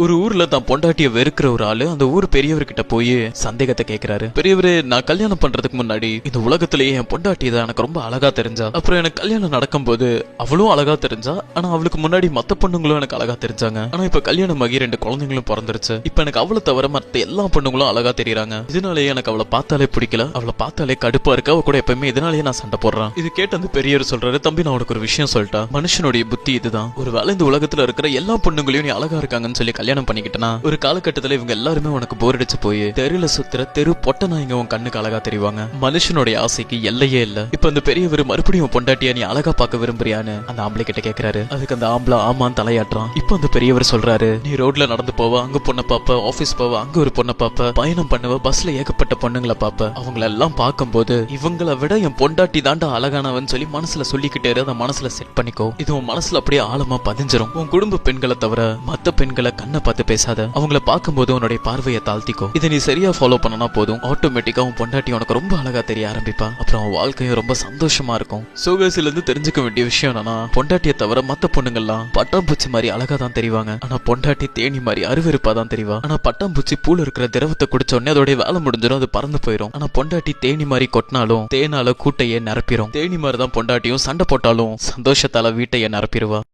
ஒரு ஊர்ல தான் பொண்டாட்டிய வெறுக்கிற ஒரு ஆளு அந்த ஊர் பெரியவர்கிட்ட போய் சந்தேகத்தை கேக்குறாரு. பெரியவரு, நான் கல்யாணம் பண்றதுக்கு முன்னாடி இந்த உலகத்திலேயே என் பொண்டாட்டி தான் எனக்கு ரொம்ப அழகா தெரிஞ்சா. அப்புறம் எனக்கு கல்யாணம் நடக்கும் போது அவளும் அழகா தெரிஞ்சா. ஆனா அவளுக்கு முன்னாடி மத்த பொண்ணுங்களும் எனக்கு அழகா தெரிஞ்சாங்க. ஆனா இப்ப கல்யாணம் ஆகி 2 குழந்தைங்களும் பிறந்துருச்சு. இப்ப எனக்கு அவளை தவிர மத்த எல்லா பொண்ணுங்களும் அழகா தெரியறாங்க. இதனாலேயே எனக்கு அவளை பார்த்தாலே பிடிக்கல. அவளை பார்த்தாலே கடுப்பா இருக்க. அவ கூட எப்பவுமே இதனாலேயே நான் சண்டை போடுறேன். இது கேட்டு அந்த பெரியவர் சொல்றாரு, தம்பி நான் உனக்கு ஒரு விஷயம் சொல்லிட்டா. மனுஷனுடைய புத்தி இதுதான். ஒருவேளை இந்த உலகத்துல இருக்கிற எல்லா பொண்ணுங்களையும் நீ அழகா இருக்காங்கன்னு சொல்லி கல்யாணம் பண்ணிக்கிட்டனா ஒரு காலகட்டத்துல இவங்க எல்லாருமே உனக்கு போர் அடிச்சு போய் தெருல சுத்துற தெரு பொட்ட நாய்ங்க உன் கண்ணுக்கு அழகா தெரிவாங்க. மனுஷனுடைய ஆசைக்கு எல்லையே இல்ல. இப்ப அந்த பெரியவர் மறுபடியும் பொண்டாட்டியா நீ அழகா பார்க்க விரும்புறியான்னு அந்த ஆம்பளை கிட்ட கேக்குறாரு. அதுக்கு அந்த ஆம்பளை ஆமான்னு தலையாட்டுறான். இப்ப அந்த பெரியவர் சொல்றாரு, நீ ரோட்ல நடந்து போவ, அங்க பொண்ணை பாப்ப, ஆபீஸ் போவ, அங்க ஒரு பொண்ணை பாப்ப, பயணம் பண்ணுவ, பஸ்ல ஏகப்பட்ட பொண்ணுங்களை பாப்ப. அவங்கள எல்லாம் பார்க்கும்போது இவங்களை விட என் பொண்டாட்டி தாண்டா அழகானவன் சொல்லி மனசுல சொல்லிக்கிட்டே அதை மனசுல செட் பண்ணிக்கோ. இது உன் மனசுல அப்படியே ஆழமா பதிஞ்சிரும். உன் குடும்ப பெண்களை தவிர மத்த பெண்களை கண்ணை பார்த்து பேசாத. அவங்கள பார்க்கும்போது உன்னுடைய பார்வையை தாழ்த்திக்கோ. இதை நீ சரியா ஃபாலோ பண்ணனா போதும், ஆட்டோமேட்டிக்கா உன் பொண்டாட்டி உனக்கு ரொம்ப அழகா தெரிய ஆரம்பிப்பா. அப்புறம் உன் வாழ்க்கையும் ரொம்ப சந்தோஷமா இருக்கும். சோகசில இருந்து தெரிஞ்சுக்க வேண்டிய விஷயம் என்னன்னா, பொண்டாட்டியை தவிர மத்த பொண்ணுங்கள்லாம் பட்டாம்பூச்சி மாதிரி அழகா தான் தெரிவாங்க. ஆனா பொண்டாட்டி தேனி மாதிரி அருவருப்பா தான் தெரிவா. ஆனா பட்டாம்பூச்சி பூல இருக்கிற திரவத்தை குடிச்ச உடனே அதோட வேலை முடிஞ்சிடும், அது பறந்து போயிடும். ஆனா பொண்டாட்டி தேனி மாதிரி கொட்டினாலும் தேனால கூட்டையே நிரப்பிடும். தேனி மாதிரி தான் பொண்டாட்டியும் சண்டை போட்டாலும் சந்தோஷத்தால வீட்டையே நிரப்பிடுவா.